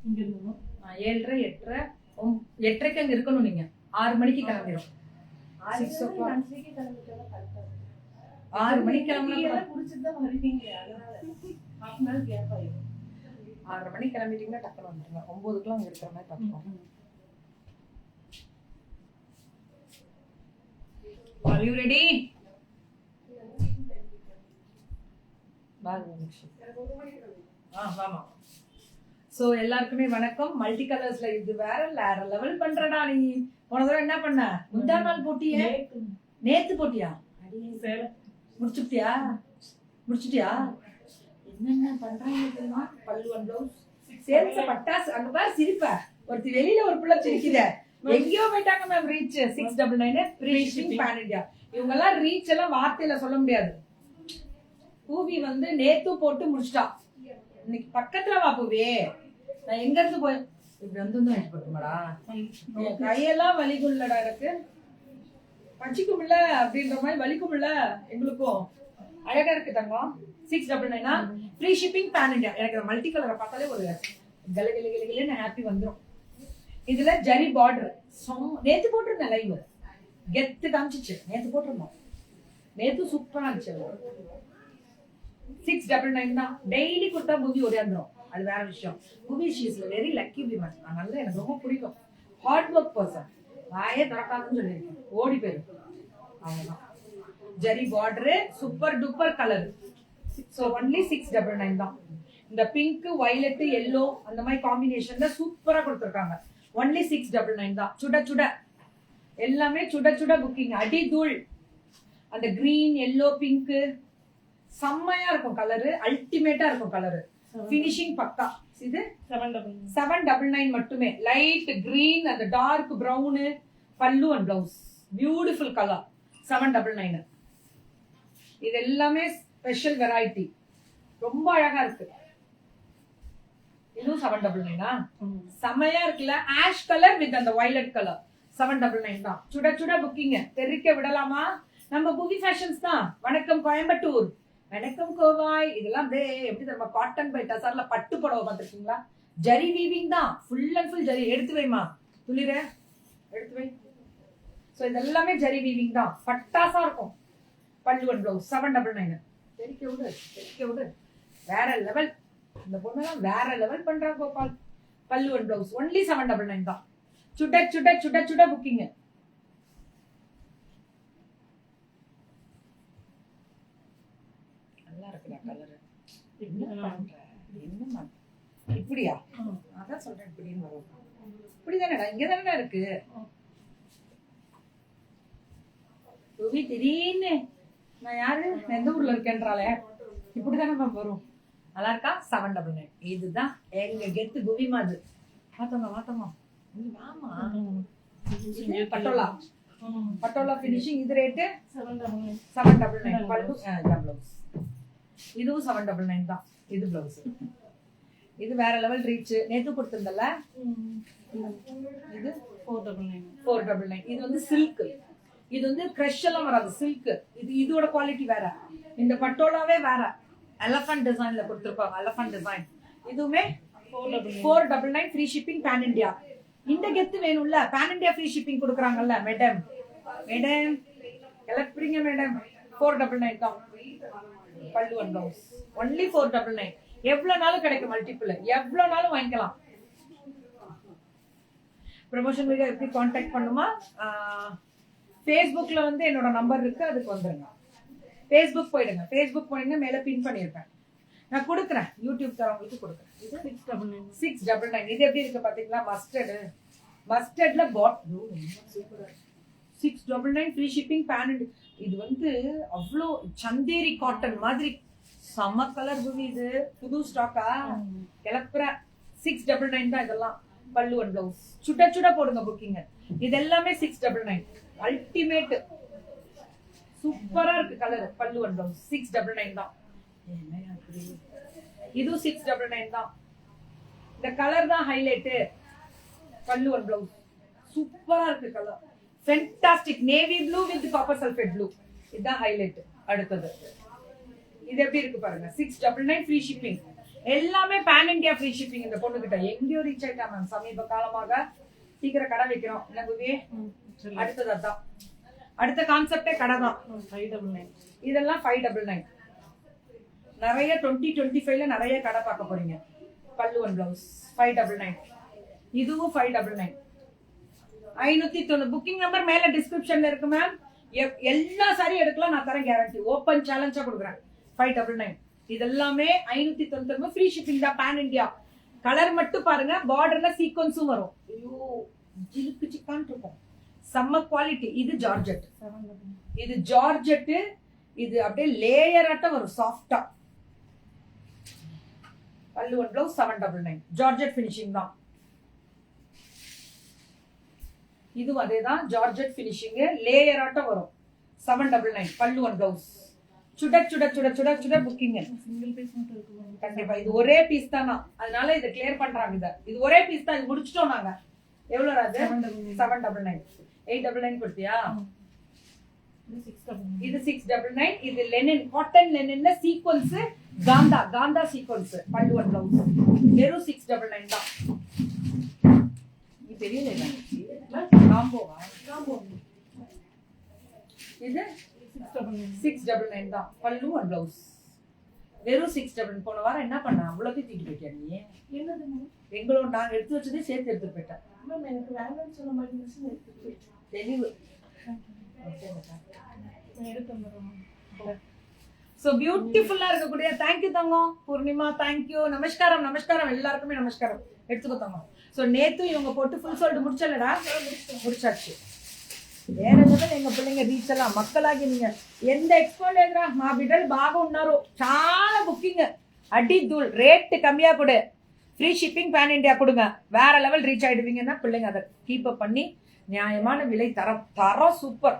இங்க இருக்கணும். 7:30 8:30 8:30 அங்க இருக்கணும். நீங்க 6 மணிக்கு கிளம்பிடும். 6 o'clock 6 மணிக்கு கிளம்பினா குடிச்சிட்டு தான் வருவீங்க. அதனால half an hour கேப் ஆயிடும். 6:30 மணிக்கு கிளம்பிட்டீங்கன்னா டக்குனு வந்துருங்க. 9க்குலாம் அங்க இருக்கிற மாதிரி பார்த்துக்கோங்க. Are you ready? வாமா. சோ எல்லாருக்குமே வணக்கம். மல்டி கலர்ஸ்ல இது வேற லெவல் பண்றடா. நீ போன தடவை என்ன பண்ண? முந்தா நாள் போட்டியே, நேத்து போட்டியா? முடிச்சுட்டியா? என்னென்ன பண்றாங்க தெரியுமா? பல்லு அண்ட் பிளவுஸ் சேல்ஸ் பட்டாசு. அங்க பாரு சிரிப்ப. ஒருத்தி வெளியில ஒரு பிள்ளை சிரிக்குத. எங்கேயோ போயிட்டாங்க ma'am. Reach 699 free shipping pan India. இவங்க எல்லாம் ரீச் எல்லாம் வார்த்தையில சொல்ல முடியாது. பூவி வந்து நேத்து போட்டு முடிச்சிட்டா. இன்னைக்கு பக்கத்துல வா பூவி. நான் எங்க இருந்து போய் இப்படி வந்து போட்டுமாடா. கையெல்லாம் வலிக்கும்லடா எனக்கு. பச்சிக்கும் இல்ல அப்படின்ற மாதிரி வலிக்கும் இல்ல எங்களுக்கும். அழகா இருக்கு தங்கம். 699 ஃப்ரீ ஷிப்பிங் பேன் இந்தியா. எனக்கு மல்டி கலரை பார்த்தாலே ஒரு கலகலகலன்னு ஹாப்பி வந்துடும். இதுல ஜரி பார்டர். நேத்து போட்டிருந்தேன் லைவ். கெத்து காமிச்சிச்சு. நேத்து போட்டிருந்தோம். நேத்து சூப்பரா இருந்துச்சு. 699 தான். டெய்லி கொடுத்தா புவி ஒடியாந்துரும். அது வேற விஷயம். புவி she is very lucky women. அதனால எனக்கு ரொம்ப பிடிக்கும். Hard work person. வாயே திறக்காதுன்னு சொல்லியிருக்கேன். ஓடி போயிடும். அவ்வளவுதான். Zari border super duper colour. So only 699 தான். இந்த பிங்க் வயலட் எல்லோ அந்த மாதிரி காம்பினேஷன்ல சூப்பரா கொடுத்துருக்காங்க. ஒன்லி 699 தான். சுட சுட எல்லாமே சுட சுட புக்கிங். அடி தூள். அந்த கிரீன் எல்லோ பிங்க் செம்மையா இருக்கும். கலரு அல்டிமேட்டா இருக்கும். கலரு ஃபினிஷிங் பக்கா. இது 799 மட்டுமே. லைட் கிரீன் அந்த டார்க் பிரவுன் பல்லு அண்ட் பிளவுஸ். Beautiful colour. 799. இது எல்லாமே ஸ்பெஷல் வெரைட்டி. ரொம்ப அழகா இருக்கு. இதுவும் 799. செம்மையா இருக்குல்ல. ஆஷ் கலர் வித் அந்த வயலட் கலர். 799 தான். சுட சுட புக்கிங். தெரிக்க விடலாமா? நம்ம புவி ஃபேஷன்ஸ் தான். வணக்கம் கோயம்புத்தூர். வணக்கம் கோவாய். இதெல்லாம் எப்படி தெரியுமா? காட்டன் பை டசர்ல பட்டு புடவை பார்த்துருக்கீங்களா? ஜரி வீவிங் தான். Full and full zari. எடுத்து வைமா துளிர. எடுத்து வை. ஸோ இதெல்லாமே ஜரி வீவிங் தான். பட்டாசா இருக்கும். பல்லு அண்ட் பிளவுஸ் 799. தெரிக்க விடு. வேற லெவல். இந்த பொண்ணெல்லாம் வேற லெவல் பண்றா கோபால். பல்லு அண்ட் பிளவுஸ் ஒன்லி 799 தான். சுட சுட சுட சுட புக்கிங். நல்லா இருக்குடா கலர். என்ன இப்படியா? அதான் சொல்றேன். இப்படின்னு வரும். இப்படிதானடா. இங்கதானடா இருக்கு. திடீர்னு நான் யாரு எந்த ஊர்ல இருக்கேன்றாலே இப்படிதானே மேம் வரும். நல்லா இருக்கா? 799. இதுதான் எங்க கெத்து புவிமா. அது மாத்தோங்க. பட்டோலா பினிஷிங். இது ரேட்டு 799. பல்லு பிளவுஸ். இதுவும் 799 தான். இது பிளவுஸ். இது வேற லெவல் ரீச். நேத்து கொடுத்திருந்தல. இது 499. இது வந்து சில்க். இது வந்து கிரஷ் எல்லாம் வராது. சில்க். இதோட குவாலிட்டி வேற. இந்த பட்டோலாவே வேற. எலஃபண்ட் டிசைன்ல கொடுத்திருப்பாங்க. Elephant design. இதுவுமே 499 ஃப்ரீ ஷிப்பிங் பேன் இந்தியா. இந்த கெத்து வேணும்ல. பேன் இந்தியா ஃப்ரீ ஷிப்பிங் கொடுக்குறாங்கல்ல மேடம். எலக்ட்ரிங்க மேடம். 499 தான். பல்லு அண்ட் பிளவுஸ் ஒன்லி 499. எவ்வளவு நாளும் கிடைக்கும். மல்டிபிள் எவ்வளவு நாளும் வாங்கிக்கலாம். ப்ரமோஷன் வீடியோ எப்படி கான்டாக்ட் பண்ணுமா? ஃபேஸ்புக்ல வந்து என்னோட நம்பர் இருக்கு. அதுக்கு வந்துருங்க. ஃபேஸ்புக் போயிடுங்க. ஃபேஸ்புக் போயிடுங்க. மேல பின் பண்ணிருப்பேன். நான் கொடுக்குறேன். யூடியூப் தரவங்களுக்கு கொடுக்குறேன். இது 699. இது எப்படி இருக்கு பாத்தீங்களா? மஸ்டர்ட்ல பாட் 699 ஃப்ரீ ஷிப்பிங் பேன். இது வந்து அவ்வளோ சந்தேரி காட்டன் மாதிரி செம்ம கலர் புவி. இது புது ஸ்டாக்கா கிளப்புற. 699 தான் இதெல்லாம். பல்லு அண்ட் பிளவுஸ் சுட சுட போடுங்க புக்கிங். இது எல்லாமே 699. அல்டிமேட் சூப்பரா இருக்கு கலர். பல்லு அண்ட் பிளவுஸ் 699 தான். இதுவும் 699 தான். இந்த கலர் தான் ஹைலைட். பல்லு அண்ட் பிளவுஸ் சூப்பரா இருக்கு colour. Fantastic. Navy blue with copper sulphate blue. இதுதான் ஹைலைட். அடுத்தது இது எப்படி இருக்கு பாருங்க. 699 ஃப்ரீ ஷிப்பிங். எல்லாமே பேன் இந்தியா ஃப்ரீ ஷிப்பிங் இந்த பொண்ணு கிட்ட. எங்கேயோ ரீச் ஆயிட்டா மேம் சமீப காலமாக. சீக்கிரம் கடை வைக்கிறோம் என்ன குவி. அடுத்தது அதான் அடுத்த கான்செப்டே கடை தான். 599. இதெல்லாம் 599. நிறைய 2025ல நிறைய கடை பார்க்க போறீங்க. பல்லு ஒன் பிளவுஸ் 599. இதுவும் 599. 590. புக்கிங் நம்பர் மேல டிஸ்கிரிப்ஷன்ல இருக்கு மேம். எல்லா சாரி எடுக்கலாம், நான் தரேன் கேரண்டி. ஓப்பன் சேலஞ்சா கொடுக்குறேன். 599. இதெல்லாமே 599 ஃப்ரீ ஷிப்பிங் தான் பேன் இந்தியா. கலர் மட்டும் பாருங்க, பார்டர்ல சீக்வன்ஸும் வரும். ஐயோ ஜிலுக்கு சிக்கான் இருக்கும். செம்ம குவாலிட்டி. இது ஜார்ஜெட். இது ஜார்ஜெட். இது அப்படியே லேயர் ஆட்டம் வரும் சாஃப்டா. பல்லு ஒன் பிளவுஸ் 799. ஜார்ஜெட் ஃபினிஷிங் தான். இதுவும் அதேதான் ஜார்ஜெட் ஃபினிஷிங், லேயர் ஆட்டம் வரும். 799. பல்லு ஒன் பிளவுஸ். சுட சுட சுட சுட சுட புக்கிங். சிங்கிள் பீஸ் மட்டும் இருக்கு. கண்டிப்பா இது ஒரே பீஸ் தானா, அதனால இதை கிளியர் பண்றாங்க. இது ஒரே பீஸ் தான், இது முடிச்சிட்டோம் நாங்க. எவ்வளவு ராஜு? 799. 899 கொடுத்தியா? இது 699. இது லெனின், காட்டன் லெனின்ல சீக்வன்ஸ், காந்தா சீக்வன்ஸ். பல்லு ஒன் பிளவுஸ். வெறும் 699 தான். இது பெரிய காம்போவா? இது 699 தான். பல்லு ஒன் பிளவுஸ். வெறும் 699. போன வாரம் என்ன பண்ண அவ்வளவு தூக்கிட்டு போயிட்டியா நீ? என்னது எங்களோட நாங்க எடுத்து வச்சதே சேர்த்து எடுத்துட்டு போயிட்டேன். மேம் எனக்கு வேண்டாம்னு சொல்ல மாட்டேங்குது. எடுத்துட்டு போயிட்டேன். தெளிவு. நான் எடுத்து வந்துடுறேன். சோ பியூட்டிஃபுல்லா இருக்கக்கூடிய தேங்க்யூ தங்கம். பூர்ணிமா தேங்க்யூ. நமஸ்காரம் நமஸ்காரம் எல்லாருக்குமே நமஸ்காரம். எடுத்துக்கோ தங்கம். சோ நேத்து இவங்க போட்டு ஃபுல் சோல்டு முடிச்சலடா. முடிச்சாச்சு. వేరే కదా ఇంకా పిల్లங்க రీచ్ అలా మక్కలాగి நீங்க எந்த எக்ஸ்போ లేదురా మా బిడ్డలు బాగా ఉన్నారు. చాలా బుకింగ్ அடி தூள். ரேட் கம்மியா கொடு, ஃப்ரீ ஷிப்பிங் பேன் இந்தியா கொடுங்க. வேற லெவல் ரீச் ஆயிடுவீங்கன்னா பிள்ளைங்க அதை கீப் அப் பண்ணி நியாயமான விலை தரம் சூப்பர்.